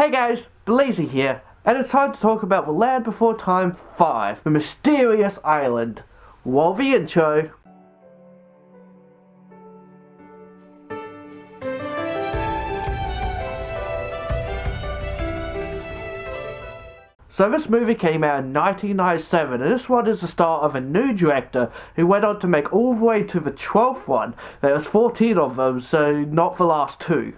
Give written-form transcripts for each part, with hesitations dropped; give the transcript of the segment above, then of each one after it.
Hey guys, Blazie here, and it's time to talk about The Land Before Time 5, The Mysterious Island. Roll the intro. So this movie came out in 1997, and this one is the start of a new director who went on to make all the way to the 12th one. There was 14 of them, so not the last two.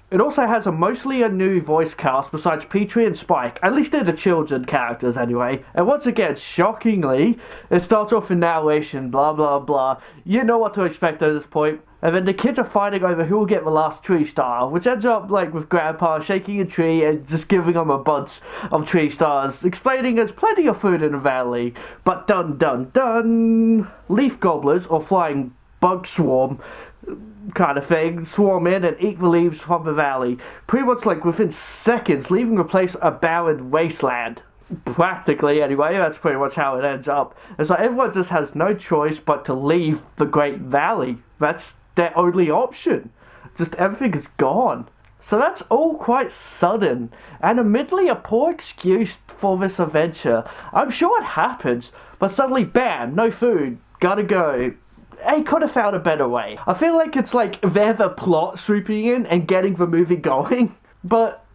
It also has mostly a new voice cast besides Petrie and Spike, at least they're the children characters anyway. And once again, shockingly, it starts off in narration, blah blah blah. You know what to expect at this point. And then the kids are fighting over who will get the last tree star, which ends up like with Grandpa shaking a tree and just giving them a bunch of tree stars, explaining there's plenty of food in the valley. But dun dun dun! Leaf gobblers, or flying bug swarm kind of thing, swarm in and eat the leaves from the valley, pretty much like within seconds, leaving the place a barren wasteland. Practically, anyway, that's pretty much how it ends up. It's like everyone just has no choice but to leave the Great Valley. That's their only option. Just everything is gone. So that's all quite sudden, and admittedly a poor excuse for this adventure. I'm sure it happens, but suddenly bam, no food, gotta go. They could have found a better way. I feel like it's like they're the plot swooping in and getting the movie going. But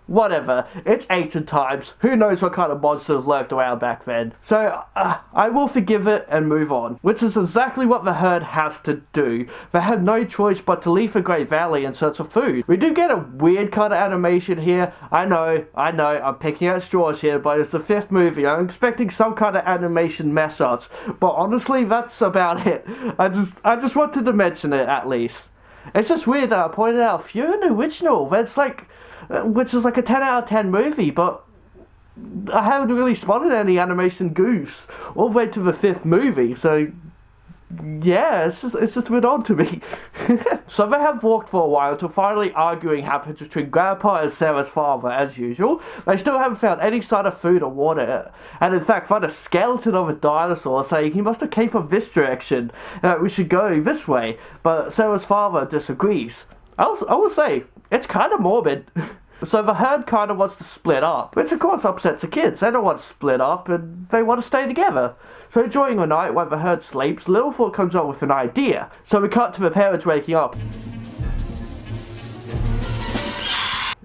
whatever, it's ancient times. Who knows what kind of monsters lurked around back then. So I will forgive it and move on. Which is exactly what the herd has to do. They have no choice but to leave the Great Valley in search of food. We do get a weird kind of animation here. I know, I'm picking at straws here, but it's the 5th movie. I'm expecting some kind of animation mess ups. But honestly, that's about it. I just wanted to mention it at least. It's just weird that I pointed out a few in the original. That's like, which is like a 10 out of 10 movie, but I haven't really spotted any animation goofs all the way to the 5th movie, so yeah, it's just a bit odd to me. So they have walked for a while until finally arguing happens between Grandpa and Sarah's father as usual. They still haven't found any sign of food or water, and in fact find a skeleton of a dinosaur saying he must have came from this direction, we should go this way, but Sarah's father disagrees. I will say, it's kind of morbid. So the herd kind of wants to split up, which of course upsets the kids. They don't want to split up and they want to stay together. So during the night while the herd sleeps, Littlefoot comes up with an idea. So we cut to the parents waking up.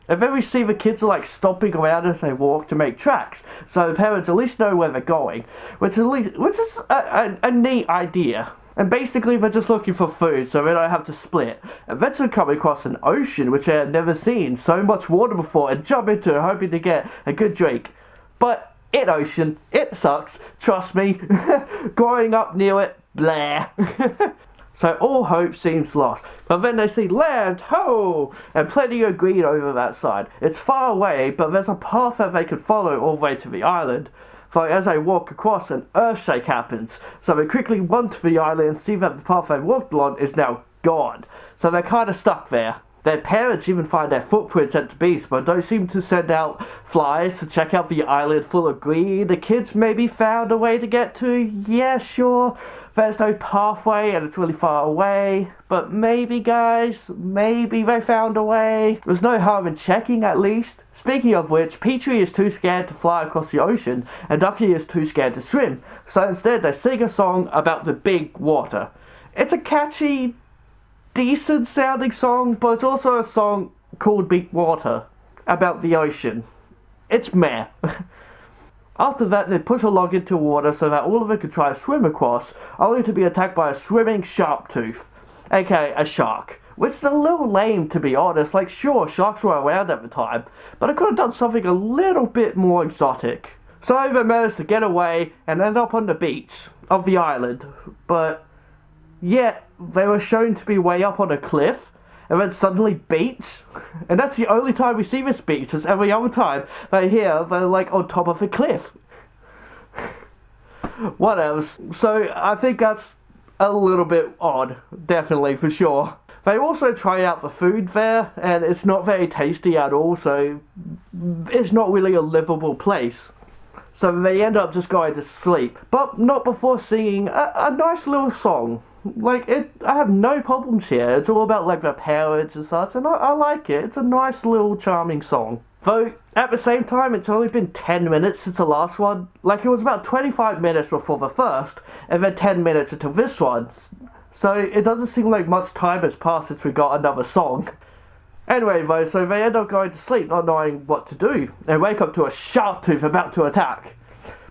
And then we see the kids are like stomping around as they walk to make tracks. So the parents at least know where they're going, which is a neat idea. And basically they're just looking for food so they don't have to split. Eventually come across an ocean which they had never seen so much water before and jump into it hoping to get a good drink. But ocean, it sucks, trust me. Growing up near it, blah. So all hope seems lost. But then they see land, ho! And plenty of green over that side. It's far away, but there's a path that they can follow all the way to the island. So as they walk across, an earthshake happens. So they quickly run to the island and see that the path they walked along is now gone. So they're kind of stuck there. Their parents even find their footprints at the beach, but don't seem to send out flies to check out the island full of green. The kids maybe found a way to get to, yeah, sure. There's no pathway and it's really far away. But maybe, guys, maybe they found a way. There's no harm in checking at least. Speaking of which, Petrie is too scared to fly across the ocean, and Ducky is too scared to swim. So instead they sing a song about the big water. It's a catchy, decent sounding song, but it's also a song called Big Water, about the ocean. It's meh. After that, they push a log into water so that all of them can try to swim across, only to be attacked by a swimming shark tooth, aka a shark. Which is a little lame, to be honest. Like, sure, sharks were around at the time, but I could have done something a little bit more exotic. So they managed to get away and end up on the beach of the island, but yet they were shown to be way up on a cliff, and then suddenly beach. And that's the only time we see this beach, as every other time they're like on top of a cliff. What else? So I think that's a little bit odd, definitely, for sure. They also try out the food there, and it's not very tasty at all, so it's not really a livable place. So they end up just going to sleep, but not before singing a nice little song. Like, I have no problems here. It's all about, like, the parents and such, and I like it. It's a nice little charming song. Though, at the same time, it's only been 10 minutes since the last one. Like, it was about 25 minutes before the first, and then 10 minutes until this one. So, it doesn't seem like much time has passed since we got another song. Anyway, though, so they end up going to sleep not knowing what to do, and wake up to a shark tooth about to attack.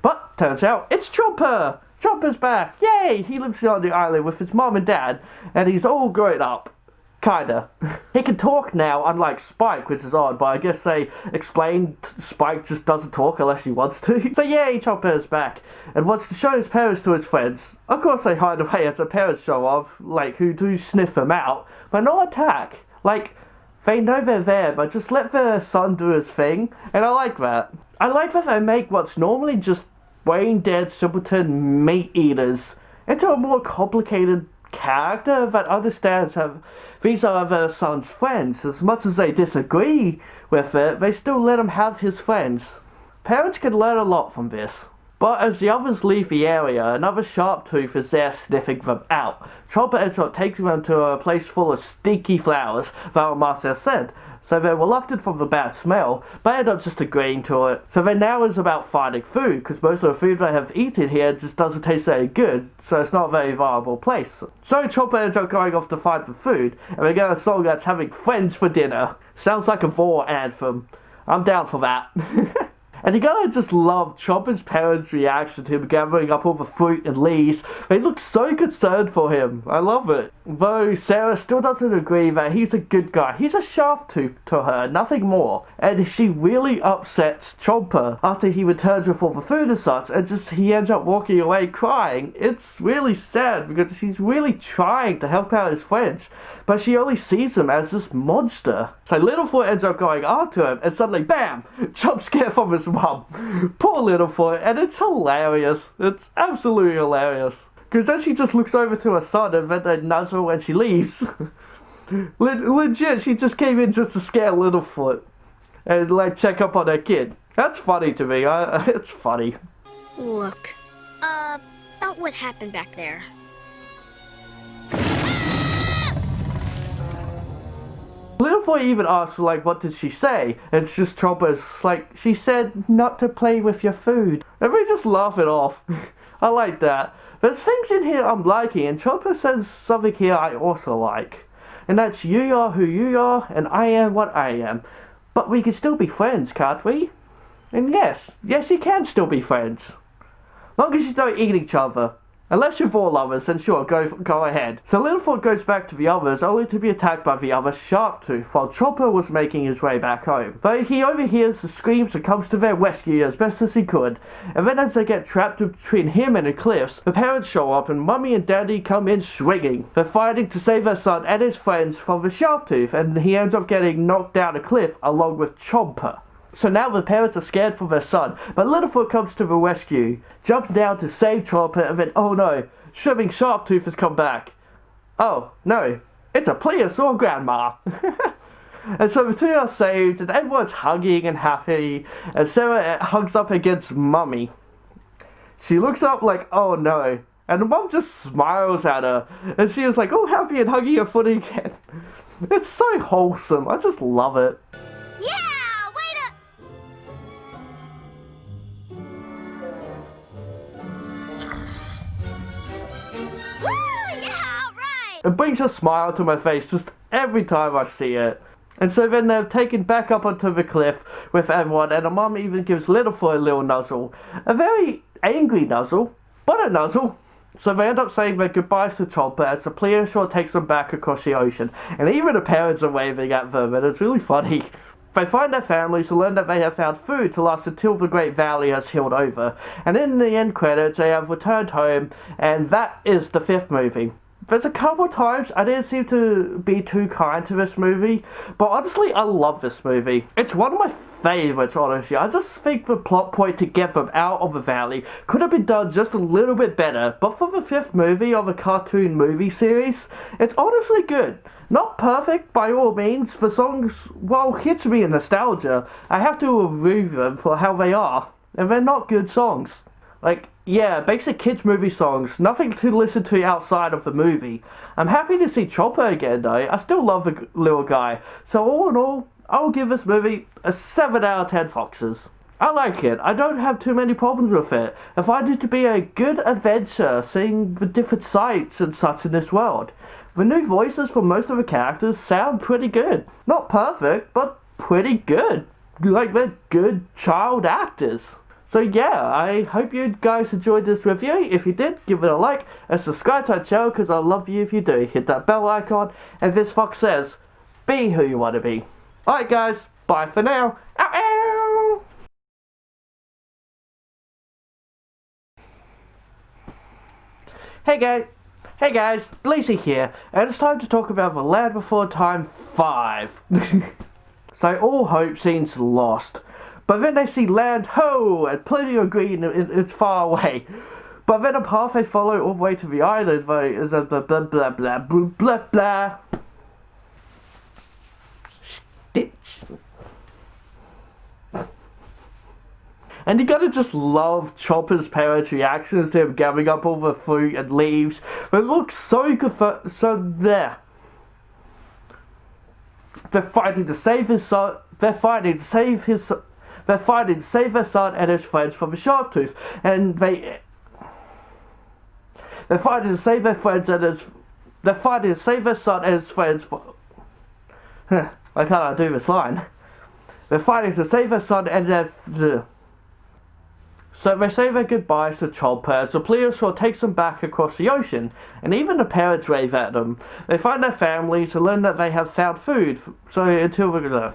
But, turns out, it's Chomper! Chomper's back! Yay! He lives on the island with his mom and dad, and he's all grown up. Kinda. He can talk now, unlike Spike, which is odd, but I guess they explained Spike just doesn't talk unless he wants to. So yay, Chomper is back, and wants to show his parents to his friends. Of course they hide away as the parents show up, like, who do sniff him out, but no attack. Like, they know they're there, but just let their son do his thing, and I like that. I like that they make what's normally just brain-dead simpleton meat-eaters into a more complicated character that understands how these are their son's friends. As much as they disagree with it, they still let him have his friends. Parents can learn a lot from this. But as the others leave the area, another sharp tooth is there sniffing them out. Chomper ends up taking them to a place full of stinky flowers, that our master said. So they're reluctant from the bad smell, but end up just agreeing to it. So then now is about finding food, because most of the food they have eaten here just doesn't taste very good, so it's not a very viable place. So Chomper ends up going off to find the food, and we get a song that's having friends for dinner. Sounds like a war anthem. I'm down for that. And you gotta just love Chomper's parents' reaction to him gathering up all the fruit and leaves. They look so concerned for him. I love it. Though Sarah still doesn't agree that he's a good guy. He's a sharp tooth to her, nothing more. And she really upsets Chomper after he returns with all the food and such, and just he ends up walking away crying. It's really sad because she's really trying to help out his friends, but she only sees him as this monster. So Littlefoot ends up going after him, and suddenly, BAM! Jump scare from his mum. Poor Littlefoot, and it's hilarious. It's absolutely hilarious. Because then she just looks over to her son, and then they nuzzle and she leaves. Legit, she just came in just to scare Littlefoot. And, like, check up on her kid. That's funny to me. It's funny. Look, about what happened back there. Littlefoot even asks, like, what did she say? And it's just Chomper's like, she said not to play with your food. And we just laugh it off. I like that. There's things in here I'm liking, and Chomper says something here I also like. And that's you are who you are, and I am what I am. But we can still be friends, can't we? And yes, you can still be friends. Long as you don't eat each other. Unless you're all lovers, then sure, go ahead. So Littlefoot goes back to the others, only to be attacked by the other shark tooth, while Chomper was making his way back home. Though he overhears the screams and comes to their rescue as best as he could. And then as they get trapped between him and the cliffs, the parents show up and Mummy and Daddy come in swinging. They're fighting to save their son and his friends from the shark tooth, and he ends up getting knocked down a cliff along with Chomper. So now the parents are scared for their son, but Littlefoot comes to the rescue, jumps down to save Chomper, and then, oh no, swimming Sharptooth has come back. Oh, no, it's a plesiosaur grandma. And so the two are saved, and everyone's hugging and happy, and Sarah hugs up against Mummy. She looks up like, oh no, and the mum just smiles at her, and she is like, oh, happy and hugging her foot again. It's so wholesome, I just love it. Yeah! It brings a smile to my face just every time I see it. And so then they're taken back up onto the cliff with everyone, and the mum even gives Littlefoot a little nuzzle. A very angry nuzzle, but a nuzzle. So they end up saying their goodbyes to Chomper as the plesiosaur takes them back across the ocean. And even the parents are waving at them, and it's really funny. They find their families and learn that they have found food to last until the Great Valley has healed over. And in the end credits, they have returned home, and that is the 5th movie. There's a couple times I didn't seem to be too kind to this movie, but honestly, I love this movie. It's one of my favorites, honestly. I just think the plot point to get them out of the valley could have been done just a little bit better, but for the 5th movie of a cartoon movie series, it's honestly good. Not perfect by all means. The songs, while hits me in nostalgia, I have to review them for how they are, and they're not good songs. Like, yeah, basic kids movie songs, nothing to listen to outside of the movie. I'm happy to see Chomper again though, I still love the little guy. So all in all, I'll give this movie a 7 out of 10 foxes. I like it. I don't have too many problems with it. I find it to be a good adventure, seeing the different sights and such in this world. The new voices for most of the characters sound pretty good. Not perfect, but pretty good. Like they're good child actors. So yeah, I hope you guys enjoyed this review. If you did, give it a like and subscribe to our channel because I love you if you do. Hit that bell icon, and this fox says, be who you want to be. Alright guys, bye for now. Ow, ow. Hey guys, Blazie here, and it's time to talk about The Land Before Time 5. So all hope seems lost, but then they see land, ho, and plenty of green, it's far away. But then a path they follow all the way to the island, though, is a blah blah blah blah blah blah blah. Stitch. And you gotta just love Chopper's parents' reactions to him gathering up all the fruit and leaves. It looks so good so there. They're fighting to save his son. They're fighting to save their son and his friends from the shark tooth. And they're fighting to save their friends and his. They're fighting to save their son and his friends. Why can't I do this line? They're fighting to save their son and their. So they say their goodbyes to Chopper as the plesiosaur takes them back across the ocean, and even the parents wave at them. They find their families and learn that they have found food, so until we're